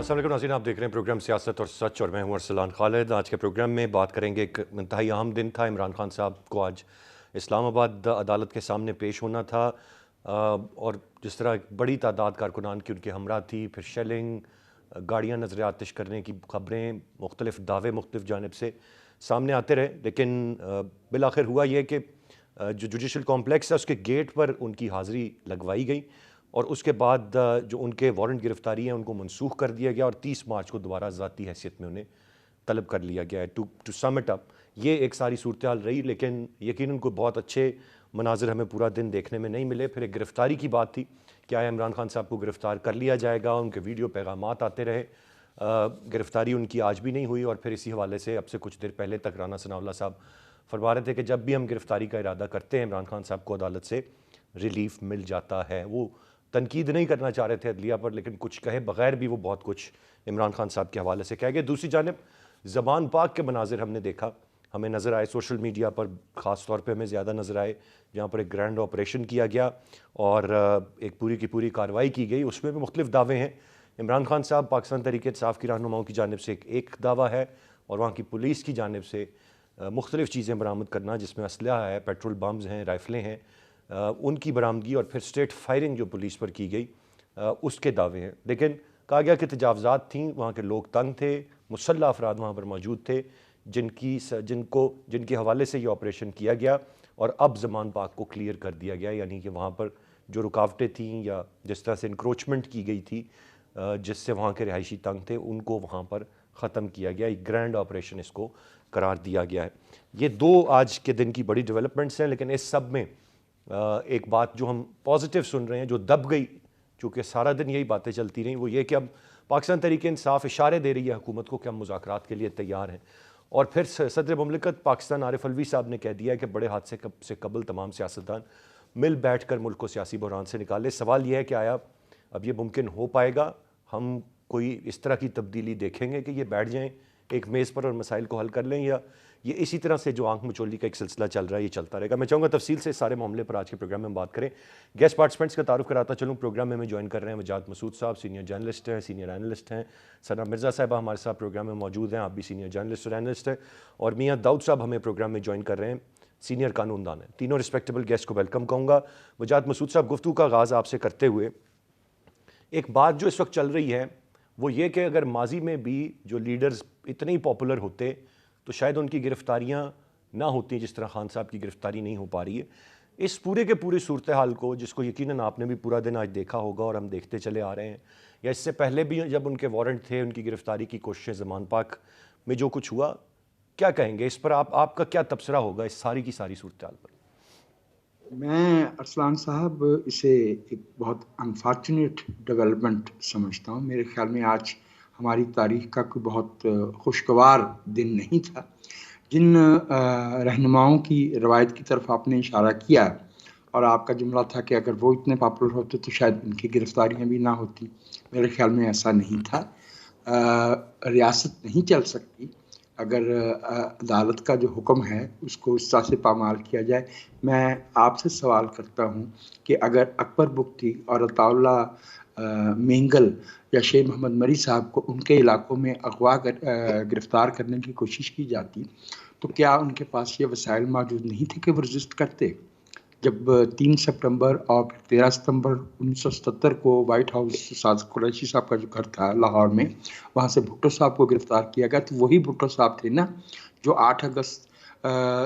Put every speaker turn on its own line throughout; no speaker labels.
अस्सलाम वालेकुम नाज़रीन, आप देख रहे हैं प्रोग्राम सियासत और सच और मैं हूं अरसलान खालिद। आज के प्रोग्राम में बात करेंगे, एक इंतहाई अहम दिन था। इमरान खान साहब को आज इस्लामाबाद अदालत के सामने पेश होना था और जिस तरह एक बड़ी तादाद कारकुनान की उनके हमरा थी, फिर शेलिंग, गाड़ियाँ नजर आतिश करने की खबरें, मुख्तलिफ दावे मुख्तलिफ जानिब से सामने आते रहे। लेकिन बिल आखिर हुआ ये कि जो जुडिशल कॉम्प्लेक्स है उसके गेट पर उनकी हाज़िरी लगवाई गई और उसके बाद जो उनके वारंट गिरफ्तारी हैं उनको मनसूख कर दिया गया और 30 मार्च को दोबारा ज़ाती हैसियत में उन्हें तलब कर लिया गया है। टू सम इट अप, ये एक सारी सूरत हाल रही, लेकिन यकीनन कोई बहुत अच्छे मनाजिर हमें पूरा दिन देखने में नहीं मिले। फिर एक गिरफ़्तारी की बात थी, क्या इमरान खान साहब को गिरफ़्तार कर लिया जाएगा, उनके वीडियो पैगामात आते रहे। गिरफ़्तारी उनकी आज भी नहीं हुई और फिर इसी हवाले से अब से कुछ देर पहले तक राना सनाउल्लाह साहब फरमा रहे थे कि जब भी हम गिरफ़्तारी का इरादा करते हैं इमरान खान साहब को अदालत से रिलीफ मिल जाता है। वो तनकीद नहीं करना चाह रहे थे अदलिया पर, लेकिन कुछ कहे बगैर भी वो बहुत कुछ इमरान खान साहब के हवाले से कह गए। दूसरी जानिब ज़बान पाक के मनाजिर हमने देखा, हमें नज़र आए सोशल मीडिया पर, ख़ास तौर पे हमें ज़्यादा नज़र आए जहाँ पर एक ग्रैंड ऑपरेशन किया गया और एक पूरी की पूरी कार्रवाई की गई। उसमें भी मुख्तलिफ दावे हैं। इमरान खान साहब पाकिस्तान तहरीक इंसाफ की रहनुमाओं की जानिब से एक दावा है और वहाँ की पुलिस की जानिब से मुख्तलिफ चीज़ें बरामद करना, जिसमें असलहा है, पेट्रोल बम्स हैं, राइफ़लें हैं, उनकी बरामदगी और फिर स्ट्रेट फायरिंग जो पुलिस पर की गई उसके दावे हैं। लेकिन कहा गया कि तजावज़ात थीं, वहाँ के लोग तंग थे, मुसल्लह अफराद वहाँ पर मौजूद थे जिनके हवाले से ये ऑपरेशन किया गया और अब ज़मान पाक को क्लियर कर दिया गया। यानी कि वहाँ पर जो रुकावटें थीं या जिस तरह से इंक्रोचमेंट की गई थी जिससे वहाँ के रिहायशी तंग थे, उनको वहाँ पर ख़त्म किया गया। एक ग्रैंड ऑपरेशन इसको करार दिया गया है। ये दो आज के दिन की बड़ी डेवलपमेंट्स हैं, लेकिन इस सब में एक बात जो हम पॉजिटिव सुन रहे हैं, जो दब गई, चूँकि सारा दिन यही बातें चलती रहीं, वो ये कि अब पाकिस्तान तहरीक इंसाफ इशारे दे रही है हुकूमत को कि हम मुज़ाकरात के लिए तैयार हैं। और फिर सदर मुमलिकत पाकिस्तान आरिफ अलवी साहब ने कह दिया है कि बड़े हादसे से कबल तमाम सियासतदान मिल बैठ कर मुल्क को सियासी बहरान से निकाले। सवाल यह है कि आया अब ये मुमकिन हो पाएगा? हम कोई इस तरह की तब्दीली देखेंगे कि ये बैठ जाएँ एक मेज़ पर और मसाइल को हल कर लें, या ये इसी तरह से जो आंख मचोली का एक सिलसिला चल रहा है ये चलता रहेगा? मैं चाहूँगा तफसील से सारे मामले पर आज के प्रोग्राम में हम बात करें। गेस्ट पार्टिसिपेंट्स का तारुफ कराता चलूँ। प्रोग्राम में हमें ज्वाइन कर रहे हैं वजाहत मसूद साहब, सीनियर जर्नलिस्ट हैं, सीनियर एनालिस्ट हैं। सना मिर्ज़ा साहबा हमारे साथ प्रोग्राम में मौजूद हैं, आप भी सीनियर जर्नलिस्ट और एनालिस्ट हैं। और मियाँ दाऊद साहब हमें प्रोग्राम में ज्वाइन कर रहे हैं, सीनियर कानूनदान हैं। तीनों रिस्पेक्टेबल गेस्ट को वेलकम कहूँगा। वजाहत मसूद साहब, गुफ्तगू का आगाज़ आपसे करते हुए एक बात जो इस वक्त चल रही है वो ये कि अगर माजी में भी जो लीडर्स इतने ही पॉपुलर होते तो शायद उनकी गिरफ्तारियां ना होती जिस तरह खान साहब की गिरफ्तारी नहीं हो पा रही है। इस पूरे के पूरी सूरत हाल को, जिसको यकीनन आपने भी पूरा दिन आज देखा होगा और हम देखते चले आ रहे हैं, या इससे पहले भी जब उनके वारंट थे, उनकी गिरफ्तारी की कोशिशें, ज़मान पाक में जो कुछ हुआ, क्या कहेंगे इस पर? आपका क्या तबसरा होगा इस सारी की सारी सूरत हाल पर?
मैं अरसलान साहब इसे एक बहुत अनफॉर्चुनेट डेवलपमेंट समझता हूँ। मेरे ख़्याल में आज हमारी तारीख़ का कोई बहुत खुशगवार दिन नहीं था। जिन रहनुमाओं की रवायत की तरफ आपने इशारा किया और आपका जुमला था कि अगर वो इतने पॉपुलर होते तो शायद उनकी गिरफ़्तारियाँ भी ना होती, मेरे ख़्याल में ऐसा नहीं था। रियासत नहीं चल सकती अगर अदालत का जो हुक्म है उसको इस तरह से पामाल किया जाए। मैं आपसे सवाल करता हूँ कि अगर अकबर बुख्ती और अताउल्लाह मेंगल या शेख मोहम्मद मरी साहब को उनके इलाकों में गिरफ्तार करने की कोशिश की जाती तो क्या उनके पास ये वसाइल मौजूद नहीं थे कि वो रजिस्ट करते? जब 3 सितंबर और 13 सितंबर 1977 को व्हाइट हाउस सादिक कुरैशी साहब का जो घर था लाहौर में, वहाँ से भुट्टो साहब को गिरफ्तार किया गया, तो वही भुट्टो साहब थे ना जो 8 अगस्त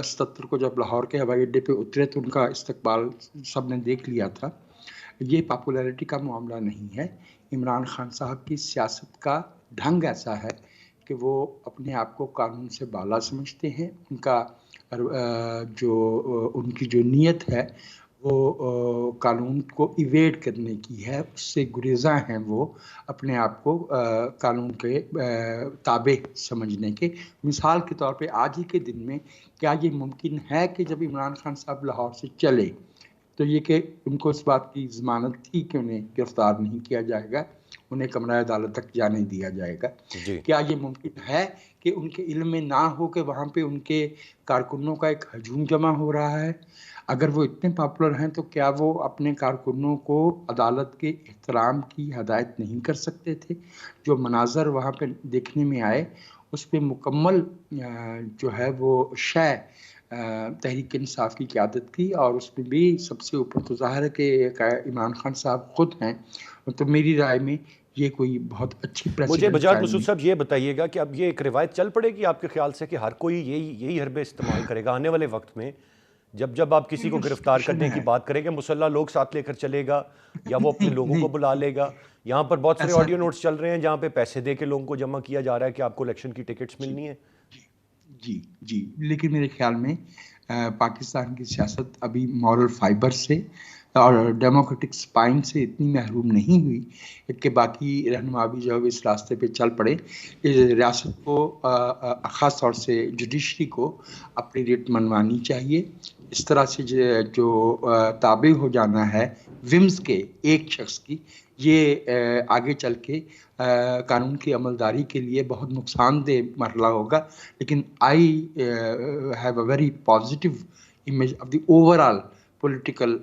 77 को जब लाहौर के हवाई अड्डे पे उतरे तो उनका इस्तकबाल सब ने देख लिया था। ये पॉपुलैरिटी का मामला नहीं है। इमरान खान साहब की सियासत का ढंग ऐसा है कि वो अपने आप को कानून से बाला समझते हैं। उनकी जो नीयत है वो कानून को इवेड करने की है, उससे गुरेज़ा हैं वो अपने आप को कानून के ताबे समझने के। मिसाल के तौर पे आज ही के दिन में क्या ये मुमकिन है कि जब इमरान खान साहब लाहौर से चले तो ये कि उनको इस बात की ज़मानत थी कि उन्हें गिरफ़्तार नहीं किया जाएगा, उन्हें कमरा अदालत तक जाने दिया जाएगा।
जी।
क्या ये मुमकिन है कि उनके इल्म में ना हो कि वहाँ पे उनके कारकुनों का एक हजूम जमा हो रहा है? अगर वो इतने पॉपुलर हैं तो क्या वो अपने कारकुनों को अदालत के एहतराम की हदायत नहीं कर सकते थे? जो मनाज़र वहाँ पे देखने में आए उस पे मुकम्मल जो है वो शय तहरीक इंसाफ की क़यादत थी, और उसमें भी सबसे ऊपर तो ज़ाहिर है कि इमरान खान साहब खुद हैं। तो मेरी राय में ये कोई बहुत अच्छी
मुझे
प्रेसिडेंट
बजाज
कायम
मसूद
नहीं।
साहब ये बताइएगा कि अब ये एक रिवायत चल पड़ेगी आपके ख्याल से कि हर कोई यही यही हरबे इस्तेमाल करेगा आने वाले वक्त में, जब जब आप किसी को गिरफ्तार
इंस्टीट्यूशन
करने की
है।
बात करेंगे मुसल्ला लोग साथ लेकर चलेगा, या वो अपने
नहीं
लोगों को
नहीं,
बुला लेगा? यहाँ पर बहुत सारे
ऐसा
ऑडियो
नहीं।
नोट्स चल रहे हैं जहाँ पे पैसे दे के लोगों को जमा किया जा रहा है कि आपको इलेक्शन की टिकट्स
जी
मिलनी है।
जी जी जी, लेकिन मेरे ख्याल में पाकिस्तान की सियासत अभी मॉरल फाइबर से और डेमोक्रेटिक स्पाइन से इतनी महरूम नहीं हुई कि बाकी रहनुमा भी जो है इस रास्ते पे चल पड़े। इस रियासत को ख़ास तौर से जुडिशरी को अपनी रेट मनवानी चाहिए। इस तरह से जो ताबे हो जाना है विम्स के एक शख्स की, ये आगे चल के कानून की अमलदारी के लिए बहुत नुकसानदेह मरला होगा। लेकिन I have a very positive image of the overall political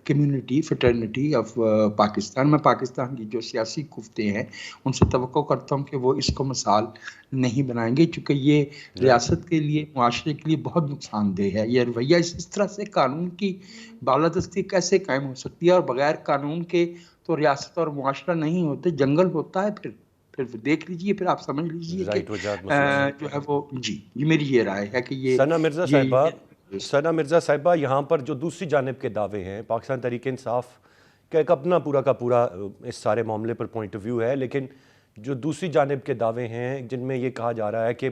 community fraternity of Pakistan. मैं पाकिस्तान की जो सियासी कुफ्ते हैं उनसे तवक्को करता हूँ कि वो इसको मिसाल नहीं बनाएंगे, चूँकि ये
राइट।
रियासत के लिए, मुआशरे के लिए बहुत नुकसानदेह है। ये रवैया इस तरह से कानून की बालादस्ती कैसे कायम हो सकती है? और बगैर कानून के तो रियासत और मुआशरा नहीं होते, जंगल होता है। फिर देख लीजिए, फिर आप समझ लीजिए कि
राइट वजाद मसूद साहब।
जो है वो जी, ये मेरी ये राय है कि
सना मिर्ज़ा साहिबा,
ये
सना मिर्ज़ा साहिबा, यहाँ पर जो दूसरी जानिब के दावे हैं, पाकिस्तान तहरीक इंसाफ का एक अपना पूरा का पूरा इस सारे मामले पर पॉइंट ऑफ व्यू है, लेकिन जो दूसरी जानिब के दावे हैं जिनमें ये कहा जा रहा है कि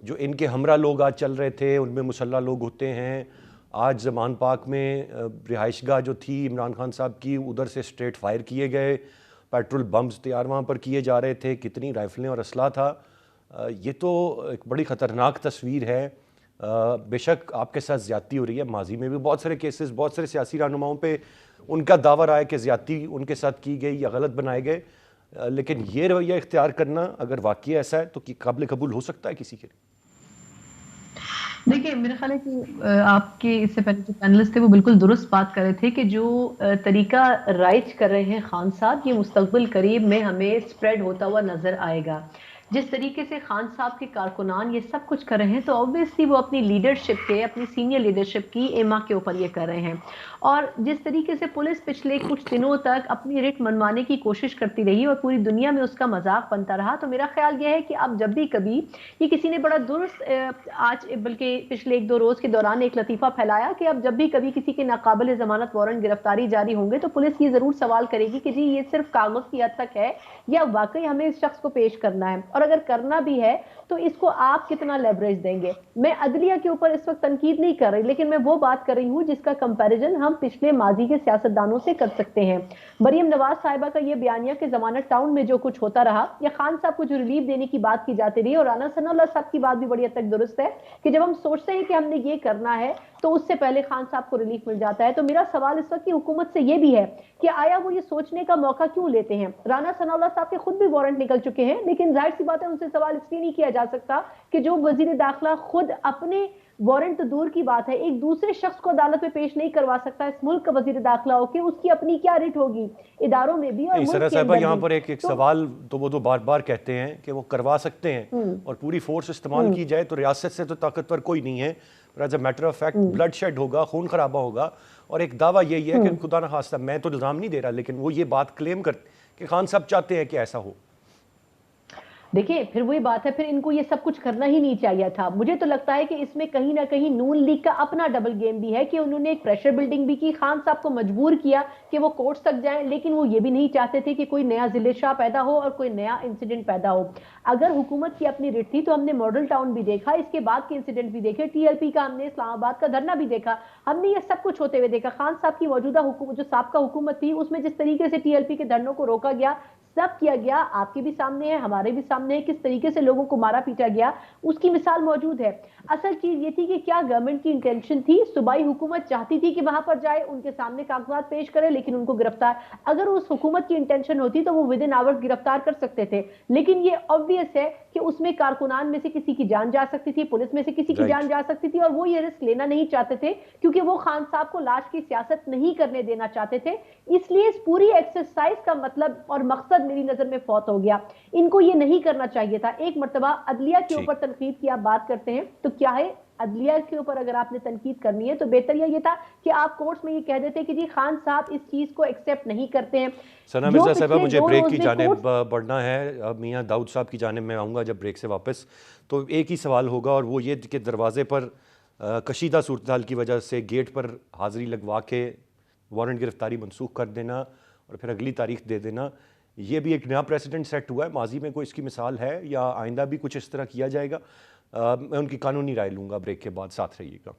जो इनके हमरा लोग आज चल रहे थे उनमें मुसल्ला लोग होते हैं। आज ज़मान पाक में रिहाइशगाह जो थी इमरान खान साहब की, उधर से स्ट्रेट फायर किए गए, पेट्रोल बम्स तैयार वहाँ पर किए जा रहे थे, कितनी राइफलें और असला था। ये तो एक बड़ी ख़तरनाक तस्वीर है। बेशक आपके साथ ज़्यादती हो रही है, माजी में भी बहुत सारे केसेस, बहुत सारे सियासी रहनुमाओं पे उनका दावा रहा है कि ज़्यादती उनके साथ की गई या गलत बनाए गए, लेकिन ये रवैया इख्तियार करना अगर वाकई ऐसा है तो कि काबिल कबूल हो सकता है किसी के लिए?
देखिए, मेरा ख्याल है कि आपके इससे पहले जो पैनलिस्ट थे वो बिल्कुल दुरुस्त बात कर रहे थे कि जो तरीका राइज कर रहे हैं खान साहब, ये मुस्तकबिल करीब में हमें स्प्रेड होता हुआ नज़र आएगा। जिस तरीके से खान साहब के कारकुनान ये सब कुछ कर रहे हैं, तो ऑब्वियसली वो अपनी लीडरशिप के, अपनी सीनियर लीडरशिप की एमा के ऊपर ये कर रहे हैं। और जिस तरीके से पुलिस पिछले कुछ दिनों तक अपनी रिट मनवाने की कोशिश करती रही और पूरी दुनिया में उसका मजाक बनता रहा, तो मेरा ख्याल यह है कि अब जब भी कभी ये किसी ने बड़ा दुरुस्त आज बल्कि पिछले 1-2 रोज के दौरान एक लतीफ़ा फैलाया कि अब जब भी कभी किसी के नाकाबिल ज़मानत वारंट गिरफ्तारी जारी होंगे तो पुलिस ये ज़रूर सवाल करेगी कि जी ये सिर्फ कागज़ की हद तक है या वाकई हमें इस शख्स को पेश करना है, और अगर करना भी है तो इसको आप कितना लेवरेज देंगे। मैं अदलिया के ऊपर इस वक्त तनकीद नहीं कर रही, लेकिन मैं वो बात कर रही हूँ जिसका कंपैरिजन हम पिछले माजी के सियासतदानों से कर सकते हैं। मरियम नवाज साहिबा का ये बयानिया कि जमानत टाउन में जो कुछ होता रहा, या खान साहब को जो रिलीफ देने की बात की जाती रही, और राना सनाउल्लाह साहब की बात भी बड़ी हद तक दुरुस्त है कि जब हम सोचते हैं कि हमने ये करना है तो उससे पहले खान साहब को रिलीफ मिल जाता है। तो मेरा सवाल इस वक्त की हुकूमत से ये भी है कि आया वो ये सोचने का मौका क्यों लेते हैं? राना सनाउल्लाह साहब के खुद भी वारंट निकल चुके हैं, लेकिन जाहिर सी बात है उनसे सवाल इसलिए नहीं किया जा सकता कि जो वजीर दाखिला खुद अपने वारंट तो दूर की बात है, एक दूसरे शख्स को अदालत में पेश नहीं करवा सकता इस मुल्क का वजीर दाखिला होकर, उसकी अपनी क्या रिट होगी इदारों में भी और
नहीं,
मुल्क
सरा
के
साहिबा,
अंदर
यहाँ
भी।
पर एक
तो
सवाल तो वो बार बार कहते हैं कि वो करवा सकते हैं और पूरी फोर्स इस्तेमाल की जाए तो रियासत से तो ताकतवर कोई नहीं है, पर as a matter of fact bloodshed होगा, खून खराबा होगा। और एक दावा यही है कि खुदा न खास्ता, मैं तो इल्ज़ाम नहीं दे रहा, लेकिन वो ये बात क्लेम कर कि खान साहब चाहते हैं कि ऐसा हो।
देखिए, फिर वही बात है, फिर इनको ये सब कुछ करना ही नहीं चाहिए था। मुझे तो लगता है कि इसमें कहीं ना कहीं नून लीग का अपना डबल गेम भी है कि उन्होंने एक प्रेशर बिल्डिंग भी की, खान साहब को मजबूर किया कि वो कोर्ट तक जाएं, लेकिन वो ये भी नहीं चाहते थे कि कोई नया जिले शाह पैदा हो और कोई नया इंसिडेंट पैदा हो। अगर हुकूमत की अपनी रिट थी तो हमने मॉडल टाउन भी देखा, इसके बाद के इंसिडेंट भी देखे, टीएलपी का हमने इस्लामाबाद का धरना भी देखा, हमने ये सब कुछ होते हुए देखा। खान साहब की मौजूदा हुकूमत, जो साबका हुकूमत थी, उसमें जिस तरीके से टीएलपी के धरनों को रोका गया, सब किया गया, आपके भी सामने है, हमारे भी सामने है, किस तरीके से लोगों को मारा पीटा गया, उसकी मिसाल मौजूद है। असल चीज ये थी कि क्या गवर्नमेंट की इंटेंशन थी, सूबाई हुकूमत चाहती थी कि वहां पर जाए, उनके सामने कागजात पेश करे, लेकिन उनको गिरफ्तार, अगर उस हुकूमत की इंटेंशन होती तो वो विद इन आवर्स गिरफ्तार कर सकते थे। लेकिन ये ऑब्वियस है कि उसमें कारकुनान में से किसी की जान जा सकती थी, पुलिस में से किसी की जान जा सकती थी, और वो ये रिस्क लेना नहीं चाहते थे, क्योंकि वो खान साहब को लाश की सियासत नहीं करने देना चाहते थे। इसलिए इस पूरी एक्सरसाइज का मतलब और मकसद मेरी नजर में फौत हो गया। इनको ये नहीं करना चाहिए था। एक मर्तबा अदलिया के ऊपर तनकीद की आप बात करते हैं, तो क्या है, अदलिया के ऊपर अगर आपने तनकीद करनी है तो बेहतर ये था कि आप कोर्ट्स में ये कह देते कि जी खान साहब इस चीज को एक्सेप्ट नहीं करते हैं।
सना मिर्जा साहबा, मुझे ब्रेक की जानिब बढ़ना है। अब मियां दाऊद साहब की जानिब मैं आऊँगा जब ब्रेक से वापस। तो एक ही सवाल होगा, और वो ये कि दरवाजे पर कशीदा सूरत हाल की वजह से गेट पर हाजिरी लगवा के वारंट गिरफ्तारी मनसूख कर देना और फिर अगली तारीख दे देना, ये भी एक नया प्रेसिडेंट सेट हुआ है। माजी में कोई इसकी मिसाल है या आइंदा भी कुछ इस तरह किया जाएगा? मैं उनकी कानूनी राय लूँगा ब्रेक के बाद, साथ रहिएगा।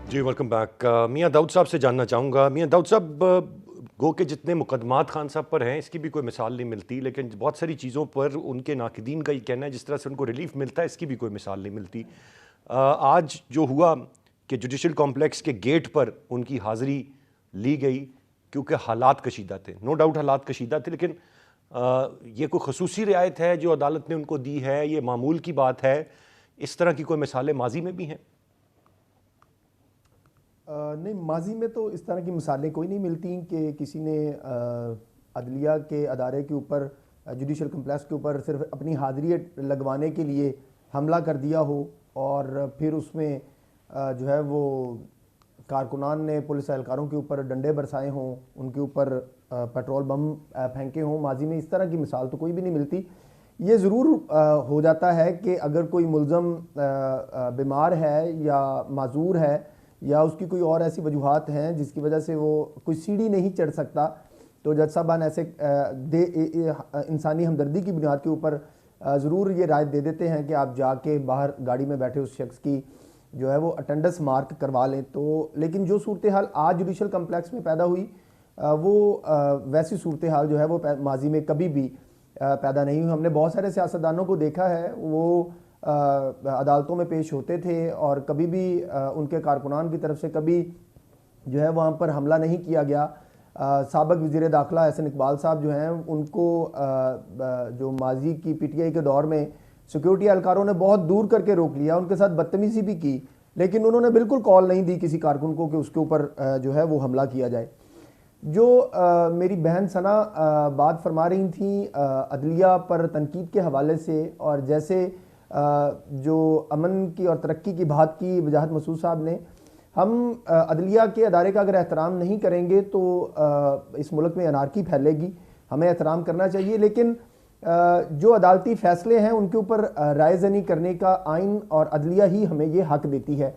जी वेलकम बैक। मियां दाऊद साहब से जानना चाहूँगा। मियां दाऊद साहब, गो के जितने मुकदमात खान साहब पर हैं इसकी भी कोई मिसाल नहीं मिलती, लेकिन बहुत सारी चीज़ों पर उनके नाकिदीन का ये कहना है जिस तरह से उनको रिलीफ मिलता है इसकी भी कोई मिसाल नहीं मिलती। आज जो हुआ कि जुडिशल कॉम्प्लेक्स के गेट पर उनकी हाज़िरी ली गई क्योंकि हालात कशीदा थे, नो डाउट हालात कशीदा थे, लेकिन ये कोई खसूसी रियायत है जो अदालत ने उनको दी है, ये मामूल की बात है? इस तरह की कोई मिसालें माजी में भी हैं?
नहीं, माजी में तो इस तरह की मिसालें कोई नहीं मिलती कि किसी ने अदलिया के अदारे के ऊपर, जुडिशल कम्प्लेक्स के ऊपर सिर्फ अपनी हाज़िरी लगवाने के लिए हमला कर दिया हो और फिर उसमें जो है वो कारकुनान ने पुलिस एहलकारों के ऊपर डंडे बरसाए हों, उनके ऊपर पेट्रोल बम फेंके हों। माजी में इस तरह की मिसाल तो कोई भी नहीं मिलती। ये ज़रूर हो जाता है कि अगर कोई मुल्ज़म बीमार है या माजूर है या उसकी कोई और ऐसी वजूहात हैं जिसकी वजह से वो कोई सीढ़ी नहीं चढ़ सकता, तो जज साहबान ऐसे इंसानी हमदर्दी की बुनियाद के ऊपर ज़रूर ये राय दे देते हैं कि आप जाके बाहर गाड़ी में बैठे उस शख्स की जो है वो अटेंडेंस मार्क करवा लें। तो लेकिन जो सूरत हाल आज जुडिशल कम्प्लेक्स में पैदा हुई वो वैसी सूरत हाल जो है वो माजी में कभी भी पैदा नहीं हुई। हमने बहुत सारे सियासतदानों को देखा है, वो अदालतों में पेश होते थे और कभी भी उनके कारकुनान की तरफ से कभी जो है वहाँ पर हमला नहीं किया गया। साबिक वज़ीर दाखिला एहसन इकबाल साहब जो हैं उनको जो माजी की पीटीआई के दौर में सिक्योरिटी एहलकारों ने बहुत दूर करके रोक लिया, उनके साथ बदतमीजी भी की, लेकिन उन्होंने बिल्कुल कॉल नहीं दी किसी कारकुन को कि उसके ऊपर जो है वो हमला किया जाए। जो मेरी बहन सना बात फरमा रही थी अदलिया पर तनकीद के हवाले से, और जैसे जो अमन की और तरक्की की बात की वजाहत मसूद साहब ने, हम अदलिया के अदारे का अगर एहतराम नहीं करेंगे तो इस मुल्क में अनारकी फैलेगी। हमें एहतराम करना चाहिए, लेकिन जो अदालती फ़ैसले हैं उनके ऊपर राय ज़नी करने का आइन और अदलिया ही हमें ये हक देती है।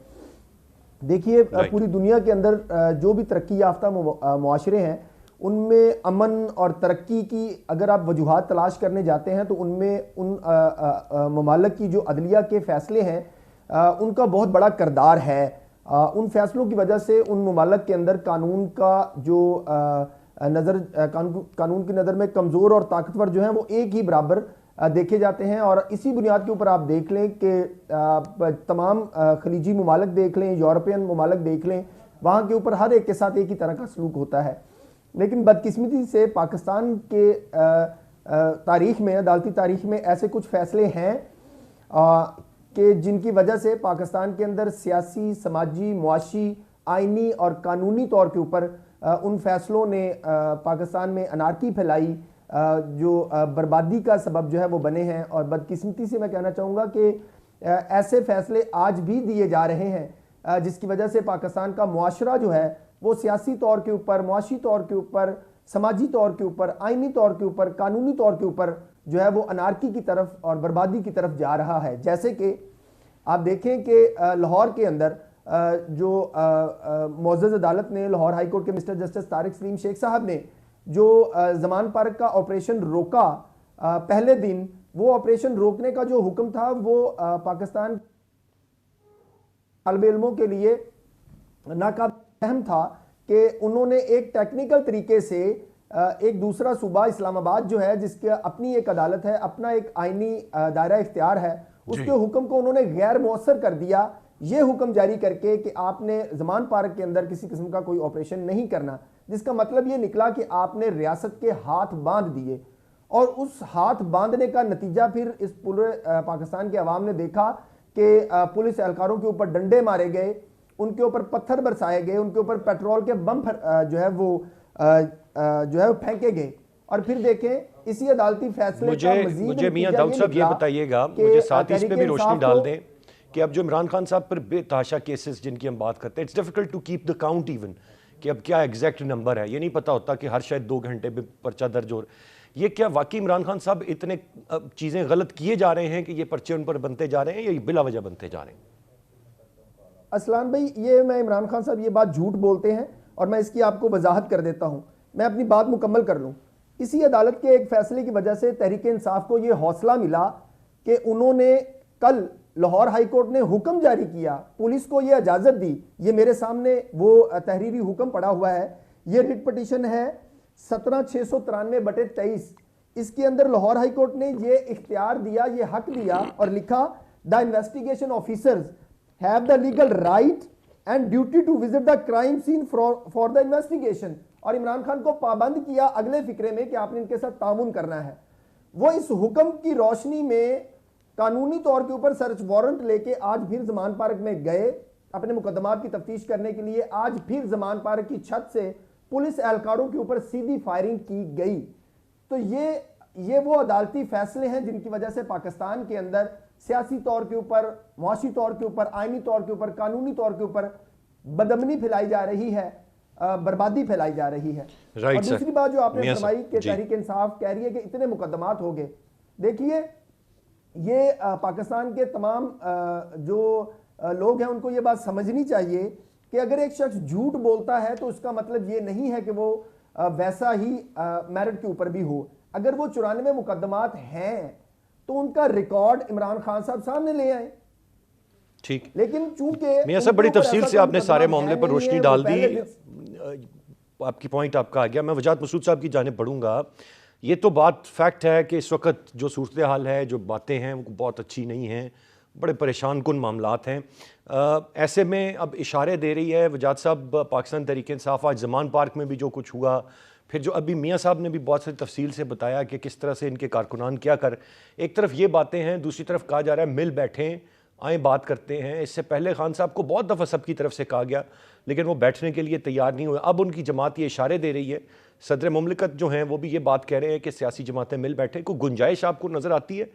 देखिए पूरी दुनिया के अंदर जो भी तरक्की याफ्ता मुआशरे हैं उनमें अमन और तरक्की की अगर आप वजूहात तलाश करने जाते हैं तो उनमें उन ममालिक की जो अदलिया के फ़ैसले हैं उनका बहुत बड़ा किरदार है। उन फैसलों की वजह से उन ममालिक के अंदर कानून का जो कानून की नज़र में कमज़ोर और ताकतवर जो हैं वो एक ही बराबर देखे जाते हैं। और इसी बुनियाद के ऊपर आप देख लें कि तमाम खलीजी ममालिक देख लें, यूरोपियन ममालिक देख लें, वहाँ के ऊपर हर एक के साथ एक ही तरह का सलूक होता है। लेकिन बदकिस्मती से पाकिस्तान के तारीख़ में, अदालती तारीख़ में ऐसे कुछ फ़ैसले हैं कि जिनकी वजह से पाकिस्तान के अंदर सियासी, समाजी, मुआशी, आइनी और कानूनी तौर के ऊपर उन फैसलों ने पाकिस्तान में अनारकी फैलाई, जो बर्बादी का सबब जो है वो बने हैं। और बदकिस्मती से मैं कहना चाहूँगा कि ऐसे फैसले आज भी दिए जा रहे हैं जिसकी वजह से पाकिस्तान का मुआशरा जो है वो सियासी तौर के ऊपर, मुआशी तौर के ऊपर, समाजी तौर के ऊपर, आइनी तौर के ऊपर, कानूनी तौर के ऊपर जो है वो अनारकी की तरफ और बर्बादी की तरफ जा रहा है। जैसे कि आप देखें कि लाहौर के अंदर जो मुअज़्ज़ज़ अदालत ने, लाहौर हाई कोर्ट के मिस्टर जस्टिस तारिक सलीम शेख साहब ने जो ज़मान पार्क का ऑपरेशन रोका, पहले दिन वो ऑपरेशन रोकने का जो हुक्म था वो पाकिस्तान तालिब इल्मों के लिए नाकाबिल अहम था कि उन्होंने एक टेक्निकल तरीके से एक दूसरा सूबा इस्लामाबाद जो है, जिसके अपनी एक अदालत है, अपना एक आइनी दायरा इख्तियार है, उसके हुक्म को उन्होंने गैर मौसर कर दिया, ये हुक्म जारी करके कि आपने ज़मान पार्क के अंदर किसी किस्म का कोई ऑपरेशन नहीं करना, जिसका मतलब ये निकला कि आपने रियासत के हाथ बांध दिए। और उस हाथ बांधने का नतीजा फिर इस पूरे पाकिस्तान के अवाम ने देखा कि पुलिस एहलकारों के ऊपर डंडे मारे गए, उनके ऊपर पत्थर बरसाए गए, उनके ऊपर पेट्रोल के बम जो है वो फेंके गए। और फिर देखें इसी अदालती फैसले
मुझे मियां दाऊद साहब ये बताइएगा, मुझे साथ ही इस पे भी रोशनी डाल दें कि अब जो इमरान खान साहब पर बेतहाशा केसेस जिनकी हम बात करते हैं, it's difficult to keep the count even कि अब क्या एग्जैक्ट नंबर है, ये नहीं पता होता कि हर शायद 2 घंटे में पर्चा दर्ज हो। ये क्या वाकई इमरान खान साहब इतने चीज़ें गलत किए जा रहे हैं कि ये पर्चे उन पर बनते जा रहे हैं या ये बिला वजह बनते जा रहे हैं?
असलान भाई, ये मैं इमरान खान साहब ये बात झूठ बोलते हैं और मैं इसकी आपको वजाहत कर देता हूं। मैं अपनी बात मुकम्मल कर लूं। इसी अदालत के एक फैसले की वजह से तहरीक इंसाफ को ये हौसला मिला कि उन्होंने कल लाहौर हाई कोर्ट ने हुक्म जारी किया, पुलिस को ये इजाज़त दी। ये मेरे सामने वो तहरीरी हुक्म पड़ा हुआ है, ये रिट पटिशन है 17,693/23। इसके अंदर लाहौर हाई कोर्ट ने ये इख्तियार दिया, ये हक दिया और लिखा, the investigation officers have the legal right and duty to visit the crime scene for the investigation. और इमरान खान को पाबंद किया अगले फिक्रे में कि आपने इनके साथ तामुन करना है। वो इस हुक्म की रोशनी में कानूनी तौर के ऊपर सर्च वारंट लेके आज फिर ज़मान पार्क में गए अपने मुकदमात की तफ्तीश करने के लिए। आज फिर ज़मान पार्क की छत से पुलिस एहलकारों के ऊपर सीधी फायरिंग की गई। तो ये वो अदालती फैसले हैं जिनकी वजह से पाकिस्तान के अंदर सियासी तौर के ऊपर, मुआशी तौर के ऊपर, आइनी तौर के ऊपर, कानूनी तौर के ऊपर बदअमनी फैलाई जा रही है, बर्बादी फैलाई जा रही है। और दूसरी बात जो आपने फरमाई कि तहरीक इंसाफ कह रही है कि इतने मुकदमात हो गए, देखिए ये पाकिस्तान के तमाम जो लोग हैं उनको ये बात समझनी चाहिए कि अगर एक शख्स झूठ बोलता है तो उसका मतलब ये नहीं है कि वो वैसा ही मेरिट के ऊपर भी हो। अगर वो 94 मुकदमात हैं तो उनका रिकॉर्ड इमरान खान साहब सामने ले आए।
ठीक,
लेकिन चूंकि
मियां साहब बड़ी तफसील से आपने सारे मामले पर रोशनी डाल दी, आपकी पॉइंट आपका आ गया। मैं वजाहत मसूद साहब की जानिब बढ़ूंगा। ये तो बात फैक्ट है कि इस वक्त जो सूरत हाल है, जो बातें हैं वो बहुत अच्छी नहीं हैं, बड़े परेशान कुन मामलात हैं। ऐसे में अब इशारे दे रही है वजाहत साहब पाकिस्तान तहरीक इंसाफ, आज ज़मान पार्क में भी जो कुछ हुआ, फिर जो अभी मियां साहब ने भी बहुत सारी तफसील से बताया कि किस तरह से इनके कारकुनान क्या कर, एक तरफ ये बातें हैं, दूसरी तरफ कहा जा रहा है मिल बैठें, आए बात करते हैं। इससे पहले खान साहब को बहुत दफ़ा सबकी तरफ से कहा गया लेकिन वो बैठने के लिए तैयार नहीं हुए। अब उनकी जमात ये इशारे दे रही है, सदर मुमलिकत जो हैं वो भी ये बात कह रहे हैं कि सियासी जमातें मिल बैठें। कोई गुंजाइश आपको नज़र आती है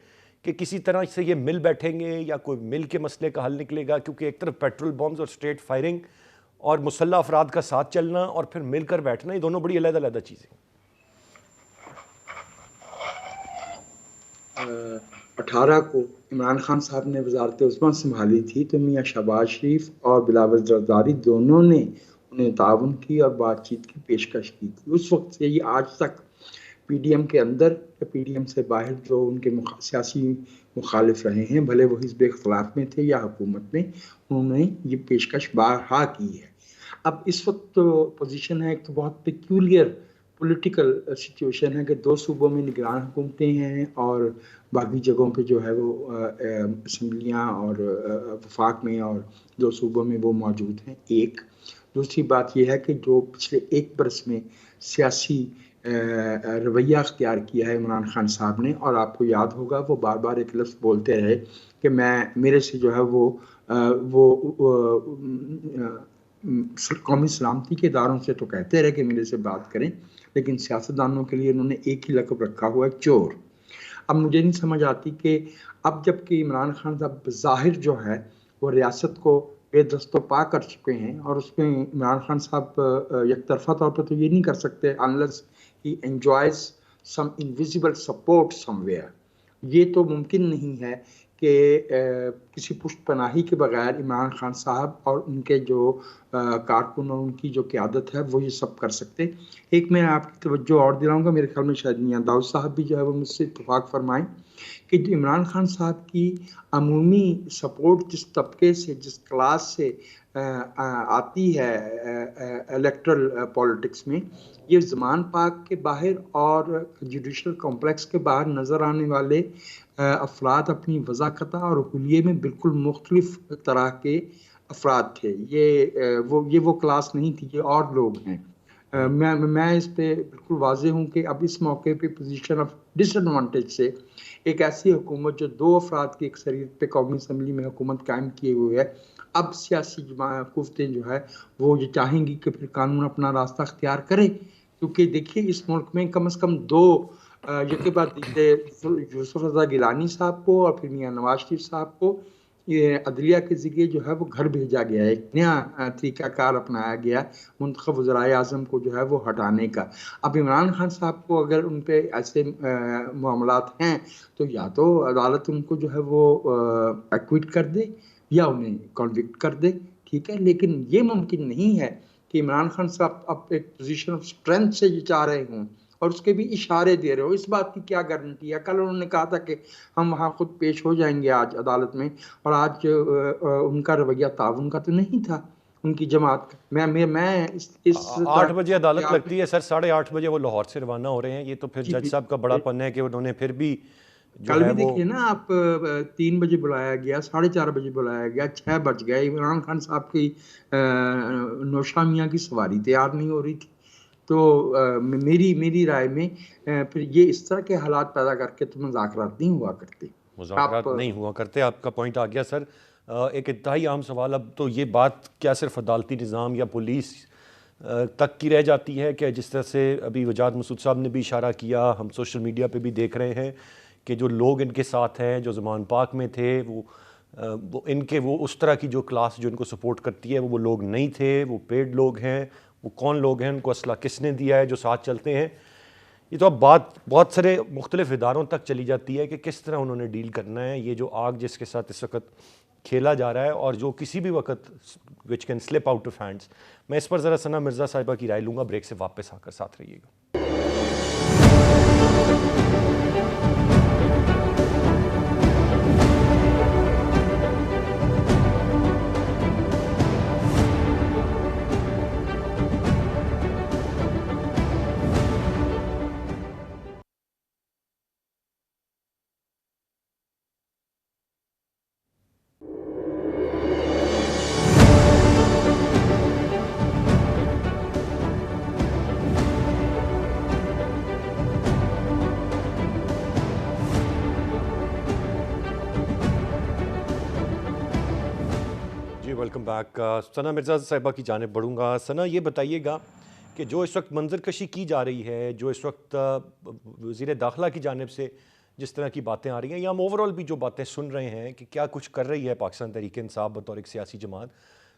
कि किसी तरह से ये मिल बैठेंगे या कोई मिल के मसले का हल निकलेगा? क्योंकि एक तरफ पेट्रोल बम्स और स्ट्रेट फायरिंग और मुसल्ला अफराद का साथ चलना और फिर मिलकर बैठना, ये दोनों बड़ी अलग-अलग चीज़ें।
18 को इमरान खान साहब ने वजारत उस्मा संभाली थी तो मियाँ शहबाज शरीफ और बिलावल जरदारी दोनों ने उन्हें ताउन की और बातचीत की पेशकश की थी। उस वक्त से ही आज तक पीडीएम के अंदर या पीडीएम से बाहर जो उनके सियासी मुखालिफ रहे हैं, भले वो हिज़्ब इख्तिलाफ में थे या हुकूमत में, उन्होंने ये पेशकश बारहा की है। अब इस वक्त तो पोजीशन है, एक तो बहुत पिक्यूलियर पॉलिटिकल सिचुएशन है कि 2 सूबों में निगरान हुकूमतें हैं और बाकी जगहों पे जो है वो असम्बलियाँ और वफाक में और 2 सूबों में वो मौजूद हैं। एक दूसरी बात यह है कि जो पिछले 1 बरस में सियासी रवैया अख्तियार किया है इमरान खान साहब ने, और आपको याद होगा वो बार बार एक लफ्ज़ बोलते रहे कि मेरे से जो है वो कौमी सलामती के इदारों से तो कहते रहे कि मेरे से बात करें, लेकिन सियासतदानों के लिए उन्होंने एक ही लक़ब रखा हुआ है, चोर। अब मुझे नहीं समझ आती कि अब जबकि इमरान खान साहब ज़ाहिर जो है वो रियासत को बेदस्तोपा कर चुके हैं, और उसमें इमरान खान साहब एक तरफा तौर पर तो ये नहीं कर सकते unless he enjoys some invisible support somewhere. ये तो मुमकिन नहीं है कि किसी पुष्टपनाही के बगैर इमरान खान साहब और उनके जो कारकुन और उनकी जो क़यादत है वो ये सब कर सकते। एक मैं आपकी तवज्जो और दिलाऊंगा, मेरे ख्याल में शायद मियां दाऊद साहब भी जो है वो मुझसे इत्तेफाक फरमाएं कि जो इमरान खान साहब की अमूमी सपोर्ट जिस तबके से, जिस क्लास से आती है इलेक्ट्रल पॉलिटिक्स में, ये ज़मान पाक के बाहर और जुडिशल कॉम्प्लेक्स के बाहर नज़र आने वाले अफराद अपनी वज़ाकता और हुलिये में बिल्कुल मुख्तलिफ तरह के अफराद थे। ये वो क्लास नहीं थी, ये और लोग हैं। मैं इस पे बिल्कुल वाज़े हूँ कि अब इस मौके पे पोजीशन ऑफ डिसएडवांटेज से एक ऐसी हुकूमत जो 2 अफराद की अक्सरियत पे कौमी असम्बली में हुकूमत कायम किए हुए है, अब सियासी कुफ्तें जो है वो ये चाहेंगी कि फिर कानून अपना रास्ता अख्तियार करे, क्योंकि देखिए इस मुल्क में कम से कम 2 यके बाद यूसुफ रज़ा गिलानी साहब को और फिर मियां नवाज शरीफ साहब को ये अदलिया के ज़रिए जो है वो घर भेजा गया है। एक नया तरीक़ाकार अपनाया गया मुंतखब वज़राए आज़म को जो है वो हटाने का। अब इमरान खान साहब को अगर उन पे ऐसे मामलात हैं तो या तो अदालत उनको जो है वो एक्विट कर दे या उन्हें कॉन्विक्ट कर दे, ठीक है। लेकिन ये मुमकिन नहीं है कि इमरान खान साहब अब एक पोजीशन ऑफ स्ट्रेंथ से ये चाह रहे हों और उसके भी इशारे दे रहे हो। इस बात की क्या गारंटी है? कल उन्होंने कहा था कि हम वहाँ खुद पेश हो जाएंगे आज अदालत में, और आज उनका रवैया ताउन का तो नहीं था उनकी जमात का। मैं इस
8 बजे अदालत लगती है सर, 8:30 बजे वो लाहौर से रवाना हो रहे हैं। ये तो फिर जज साहब का बड़ापन है कि उन्होंने फिर भी जो
कल
है
भी
वो
देखिए ना आप, 3 बजे बुलाया गया, 4:30 बजे बुलाया गया, 6 बज गए, इमरान खान साहब की नौशा मियाँ की सवारी तैयार नहीं हो रही थी। तो मेरी राय में फिर ये इस तरह के हालात पैदा करके तो मुज़ाकरात नहीं हुआ करते।
मुज़ाकरात नहीं हुआ करते, आपका पॉइंट आ गया सर। एक इंतहाई आम सवाल, अब तो ये बात क्या सिर्फ अदालती निज़ाम या पुलिस तक की रह जाती है कि जिस तरह से अभी वजाद मसूद साहब ने भी इशारा किया, हम सोशल मीडिया पे भी देख रहे हैं कि जो लोग इनके साथ हैं, जो ज़मान पाक में थे, वो उस तरह की जो क्लास जो इनको सपोर्ट करती है वो लोग नहीं थे, वो पेड लोग हैं। वो कौन लोग हैं, उनको असला किसने दिया है जो साथ चलते हैं? ये तो अब बात बहुत सारे मुख्तलिफ इदारों तक चली जाती है कि किस तरह उन्होंने डील करना है। ये जो आग जिसके साथ इस वक्त खेला जा रहा है और जो किसी भी वक्त which can slip out of hands. मैं इस पर ज़रा सना मिर्ज़ा साहिबा की राय लूँगा, ब्रेक से वापस आकर साथ रहिएगा। Welcome back. सना मिर्ज़ा साहिबा की जानिब बढ़ूँगा। सना, ये बताइएगा कि जो इस वक्त मंजरकशी की जा रही है, जो इस वक्त वज़ीर दाखिला की जानिब से जिस तरह की बातें आ रही हैं, या हम ओवरऑल भी जो बातें सुन रहे हैं कि क्या कुछ कर रही है पाकिस्तान तहरीक इंसाफ बतौर एक सियासी जमात,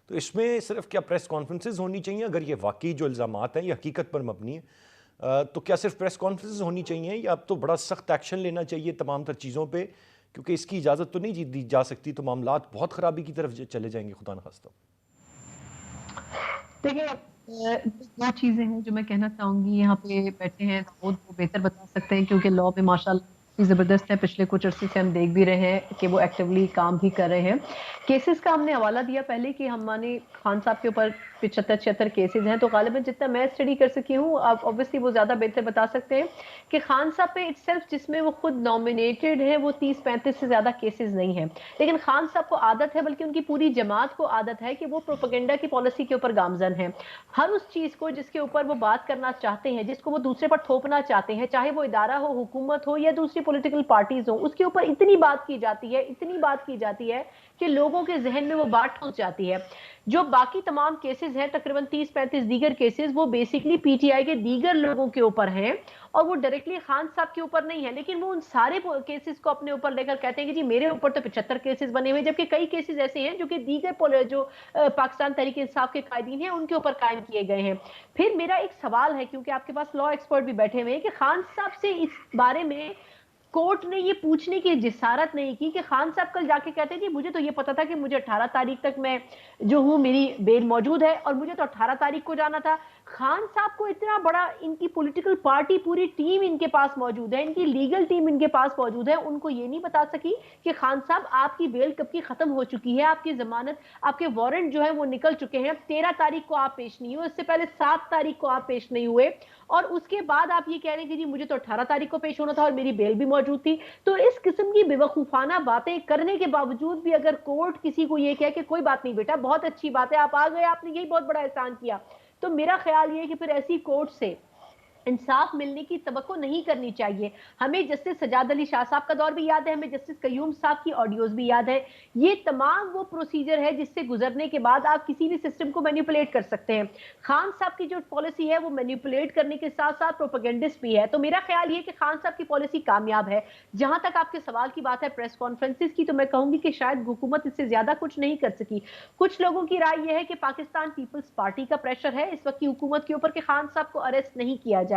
तो इसमें सिर्फ क्या प्रेस कॉन्फ्रेंसेज होनी चाहिए? अगर ये वाकई जो इल्ज़ामात हैं ये हकीकत पर मबनी है तो क्या सिर्फ प्रेस कॉन्फ्रेंसेज होनी चाहिए, या अब तो बड़ा सख्त एक्शन लेना चाहिए तमाम तर चीज़ों पर? क्योंकि इसकी इजाज़त तो नहीं दी जा सकती, तो मामलात बहुत ख़राबी की तरफ चले जाएंगे खुदा न खास्ता।
देखिए, 2 चीज़ें हैं जो मैं कहना चाहूँगी। यहाँ पे बैठे हैं दाऊद, वो बेहतर बता सकते हैं क्योंकि लॉ में माशाल्लाह ज़बरदस्त है। पिछले कुछ अरसे से हम देख भी रहे हैं कि वो एक्टिवली काम भी कर रहे हैं। केसेस का हमने हवाला दिया पहले कि हमारे खान साहब के ऊपर 75-76 केसेस हैं, तो ग़ालिबन जितना मैं स्टडी कर सकी हूँ, आप ऑब्वियसली वो ज़्यादा बेहतर बता सकते हैं कि खान साहब पे इटसेल्फ जिसमें वो खुद नॉमिनेटेड है वो 30-35 से ज़्यादा केसेस नहीं हैं। लेकिन खान साहब को आदत है, बल्कि उनकी पूरी जमात को आदत है कि वो प्रोपेगेंडा की पॉलिसी के ऊपर गामजन है। हर उस चीज़ को जिसके ऊपर वो बात करना चाहते हैं, जिसको वो दूसरे पर थोपना चाहते हैं, चाहे वो इदारा हो, हुकूमत हो या दूसरी पॉलिटिकल पार्टीज हो, उसके ऊपर इतनी बात की जाती है कि लोगों के जहन में वो बात ठूस जाती है। जो बाकी तमाम केसेस हैं, तकरीबन 30-35 दीगर केसेस, वो बेसिकली पीटीआई के दीगर लोगों के ऊपर हैं और वो डायरेक्टली खान साहब के ऊपर नहीं है। लेकिन वो उन सारे केसेस को अपने ऊपर लेकर कहते हैं कि जी मेरे ऊपर तो 75 केसेस बने हुए, जबकि कई केसेस ऐसे हैं जो कि दीगर जो पाकिस्तान तहरीक इंसाफ के कायदीन हैं उनके ऊपर कायम किए गए हैं। फिर मेरा एक सवाल है, क्योंकि आपके पास लॉ एक्सपर्ट भी बैठे हुए हैं, कि खान साहब से इस बारे में कोर्ट ने ये पूछने की जिसारत नहीं की कि खान साहब कल जाके कहते थे मुझे तो ये पता था कि मुझे 18 तारीख तक मैं जो हूं, मेरी बेल मौजूद है और मुझे तो 18 तारीख को जाना था। खान साहब को इतना बड़ा, इनकी पॉलिटिकल पार्टी, पूरी टीम इनके पास मौजूद है, इनकी लीगल टीम इनके पास मौजूद है, उनको ये नहीं बता सकी कि खान साहब आपकी बेल कब की खत्म हो चुकी है, आपकी जमानत, आपके वारंट जो है वो निकल चुके हैं, 13 तारीख को आप पेश नहीं हुए, इससे पहले 7 तारीख को आप पेश नहीं हुए, और उसके बाद आप ये कह रहे हैं कि जी मुझे तो 18 तारीख को पेश होना था और मेरी बेल भी मौजूद थी। तो इस किस्म की बेवकूफाना बातें करने के बावजूद भी अगर कोर्ट किसी को ये कहे कि कोई बात नहीं बेटा, बहुत अच्छी बात है, आप आ गए, आपने यही बहुत बड़ा एहसान किया, तो मेरा ख्याल ये है कि फिर ऐसी कोर्ट से इंसाफ मिलने की तवक्को नहीं करनी चाहिए। हमें जस्टिस सजाद अली शाह साहब का दौर भी याद है, हमें जस्टिस कयूम साहब की ऑडियोज भी याद है। ये तमाम वो प्रोसीजर है जिससे गुजरने के बाद आप किसी भी सिस्टम को मैनिपुलेट कर सकते हैं। खान साहब की जो पॉलिसी है वो मैनिपुलेट करने के साथ साथ प्रोपेगेंडिस्ट भी है। तो मेरा ख्याल ये कि खान साहब की पॉलिसी कामयाब है। जहां तक आपके सवाल की बात है प्रेस कॉन्फ्रेंसिस की, तो मैं कहूंगी कि शायद हुकूमत इससे ज्यादा कुछ नहीं कर सकी। कुछ लोगों की राय यह है कि पाकिस्तान पीपल्स पार्टी का प्रेशर है इस वक्त की हुकूमत के ऊपर कि खान साहब को अरेस्ट नहीं किया जाए।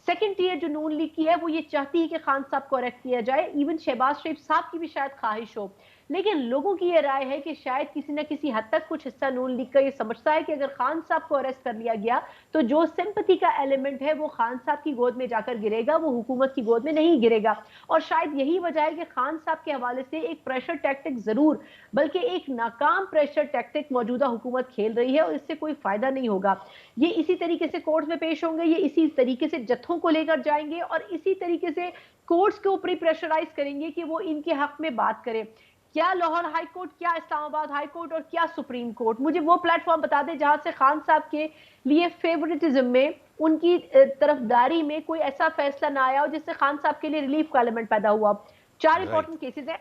सेकंड टीयर जो नून लीग की है वो ये चाहती है कि खान साहब को अरेस्ट किया जाए, इवन शहबाज शरीफ साहब की भी शायद ख्वाहिश हो, लेकिन लोगों की ये राय है कि शायद किसी न किसी हद तक कुछ हिस्सा नून लीग का ये समझता है कि अगर खान साहब को अरेस्ट कर लिया गया तो जो सिंपैथी का एलिमेंट है वो खान साहब की गोद में जाकर गिरेगा, वो हुकूमत की गोद में नहीं गिरेगा। और शायद यही वजह है कि खान साहब के हवाले से एक प्रेशर टैक्टिक जरूर, बल्कि एक नाकाम प्रेशर टैक्टिक मौजूदा हुकूमत खेल रही है और इससे कोई फायदा नहीं होगा। ये इसी तरीके से कोर्ट में पेश होंगे, ये इसी तरीके से जत्थों को लेकर जाएंगे और इसी तरीके से कोर्ट्स के ऊपर प्रेशराइज करेंगे कि वो इनके हक में बात करें। क्या लाहौर हाई कोर्ट, क्या इस्लामाबाद हाई कोर्ट और क्या सुप्रीम कोर्ट, मुझे वो प्लेटफॉर्म बता दें जहां से खान साहब के लिए फेवरेटिज्म में, उनकी तरफदारी में कोई ऐसा फैसला ना आया हो जिससे खान साहब के लिए रिलीफ का एलिमेंट पैदा हुआ। 4 इंपॉर्टेंट केसेस हैं।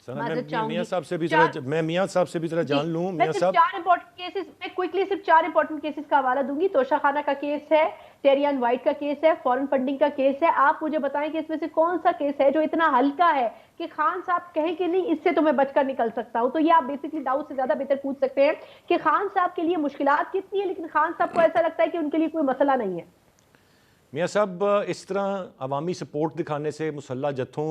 मियां साहब से भी जरा, मैं मियां साहब से भी जरा जान लूं। मियां साहब, 4
इंपॉर्टेंट केसेस, मैं क्विकली सिर्फ 4 इंपॉर्टेंट केसेस का हवाला दूंगी। तोशा खाना का केस है, टेरियन वाइट का केस है, फॉरेन फंडिंग का केस है। आप मुझे बताएं कि इसमें से कौन सा केस है जो इतना हल्का है कि खान साहब कहें कि नहीं इससे तो मैं बचकर निकल सकता हूं। तो ये आप बेसिकली दाऊद से ज्यादा बेहतर पूछ सकते हैं कि खान साहब के लिए मुश्किलात कितनी है, लेकिन खान साहब को ऐसा लगता है कि उनके लिए कोई मसला नहीं है।
मियां साहब, इस तरह अवामी सपोर्ट दिखाने से, मुसल्ला जत्थों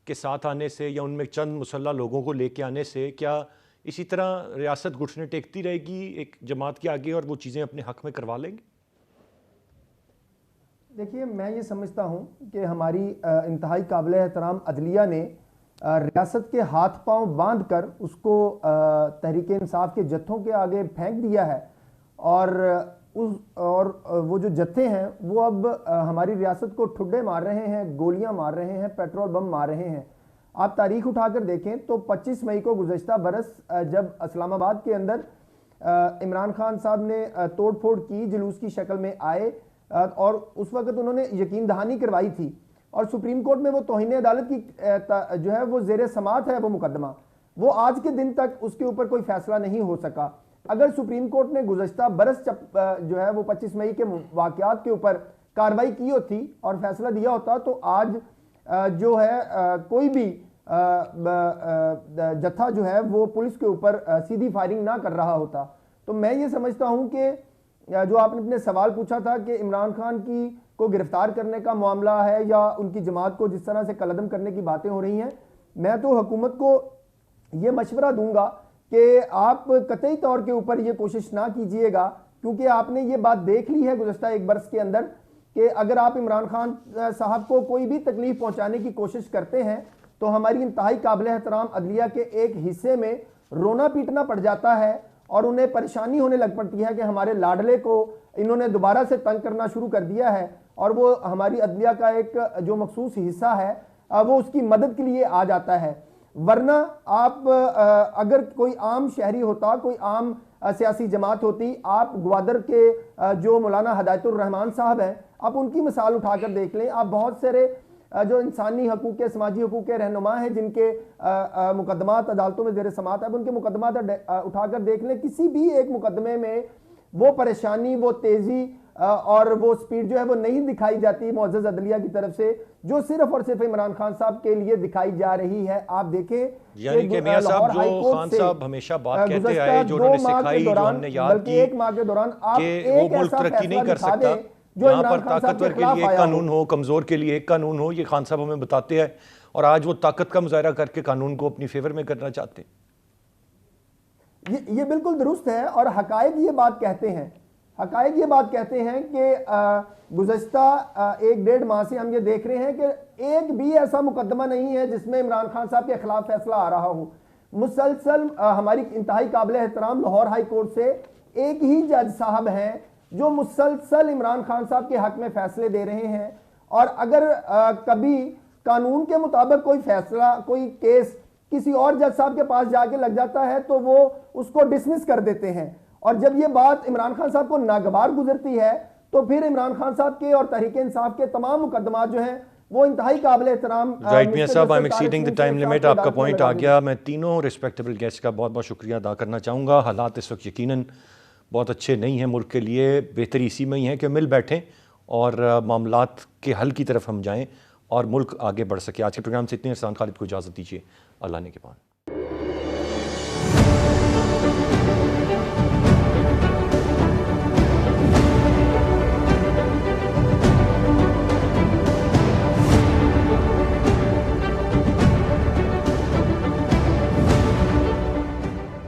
के साथ आने से या उनमें चंद मुसल्ला लोगों को लेके आने से, क्या इसी तरह रियासत घुटने टेकती रहेगी एक जमात के आगे और वो चीज़ें अपने हक में करवा लेंगे?
देखिए, मैं ये समझता हूँ कि हमारी इंतहाई काबिल एहतराम अदलिया ने रियासत के हाथ पांव बांध कर उसको तहरीक इंसाफ के जत्थों के आगे फेंक दिया है और वो जो जत्थे हैं वो अब हमारी रियासत को ठुड्डे मार रहे हैं, गोलियां मार रहे हैं, पेट्रोल बम मार रहे हैं। आप तारीख उठाकर देखें तो 25 मई को गुज़श्ता बरस जब इस्लामाबाद के अंदर इमरान खान साहब ने तोड़ फोड़ की, जुलूस की शक्ल में आए और उस वक्त उन्होंने यकीन दहानी करवाई थी और सुप्रीम कोर्ट में वो तौहीन अदालत की जो है वो जेर समात है वो मुकदमा, वो आज के दिन तक उसके ऊपर कोई फैसला नहीं हो सका। अगर सुप्रीम कोर्ट ने गुज़श्ता बरस जो है वो 25 मई के वाक़यात के ऊपर कार्रवाई की होती और फैसला दिया होता तो आज जो है कोई भी जत्था जो है वो पुलिस के ऊपर सीधी फायरिंग ना कर रहा होता। तो मैं ये समझता हूँ कि जो आपने अपने सवाल पूछा था कि इमरान खान की को गिरफ्तार करने का मामला है या उनकी जमात को जिस तरह से कलअदम करने की बातें हो रही हैं, मैं तो हुकूमत को ये मशवरा दूंगा कि आप कतई तौर के ऊपर ये कोशिश ना कीजिएगा, क्योंकि आपने ये बात देख ली है गुज़श्ता एक बरस के अंदर कि अगर आप इमरान खान साहब को कोई भी तकलीफ पहुंचाने की कोशिश करते हैं तो हमारी इंतहाई काबिल एहतराम अदलिया के एक हिस्से में रोना पीटना पड़ जाता है और उन्हें परेशानी होने लग पड़ती है कि हमारे लाडले को इन्होंने दोबारा से तंग करना शुरू कर दिया है और वो हमारी अदलिया का एक जो मखसूस हिस्सा है वो उसकी मदद के लिए आ जाता है। वरना आप अगर कोई आम शहरी होता, कोई आम सियासी जमात होती, आप ग्वादर के जो मौलाना हदायतुर रहमान साहब हैं, आप उनकी मिसाल उठाकर देख लें। आप बहुत सारे जो इंसानी हकूक़ के, समाजी हकूक़ के रहनुमा हैं, जिनके मुकदमात अदालतों में ज़ेर समात है, उनके मुकदमात उठाकर देख लें, किसी भी एक मुकदमे में वो परेशानी, वो तेज़ी और वो स्पीड जो है वो नहीं दिखाई जाती मुअज़्ज़ज़ अदलिया की तरफ से, जो सिर्फ और सिर्फ इमरान खान साहब के लिए दिखाई जा रही है। आप देखें
यानी कि मियां साहब, जो खान साहब हमेशा बात कहते आए, जो उन्होंने सिखाई, जो हमने याद की,
1 माह के दौरान आप
वो मुल्क तरक्की नहीं कर सकता जहां पर ताकतवर के लिए एक कानून हो, कमजोर के लिए एक कानून हो। ये खान साहब हमें बताते हैं और आज वो ताकत का मुजाहरा करके कानून को अपनी फेवर में करना चाहते हैं।
ये बिल्कुल दुरुस्त है और हकायक ये बात कहते हैं, हकायक ये बात कहते हैं कि गुज़श्ता 1-1.5 माह से हम ये देख रहे हैं कि एक भी ऐसा मुकदमा नहीं है जिसमें इमरान खान साहब के खिलाफ फैसला आ रहा हो। मुसलसल हमारी इंतहाई काबिल एहतराम लाहौर हाई कोर्ट से एक ही जज साहब हैं जो मुसलसल इमरान खान साहब के हक में फैसले दे रहे हैं। और अगर कभी कानून के मुताबिक कोई फैसला, कोई केस किसी और जज साहब के पास जाके लग जाता है तो वो उसको डिसमिस कर देते हैं। और जब ये बात इमरान खान साहब को नागवार गुजरती है तो फिर इमरान खान साहब के और तहरीक इंसाफ के तमाम मुकदमात जो हैं वो इंतहाई काबिल एहतराम।
राइट मियां साहब, I am exceeding the time limit, आपका पॉइंट आ गया। मैं तीनों रिस्पेक्टेबल गेस्ट का बहुत बहुत शुक्रिया अदा करना चाहूँगा। हालात इस वक्त यकीनन बहुत अच्छे नहीं हैं मुल्क के लिए, बेहतरी इसी में ही है कि मिल बैठें और मामलात के हल की तरफ हम जाएँ और मुल्क आगे बढ़ सके। आज के प्रोग्राम से इतने, एहसान खालिद को इजाज़त दीजिए। अल्लाह ने के पान।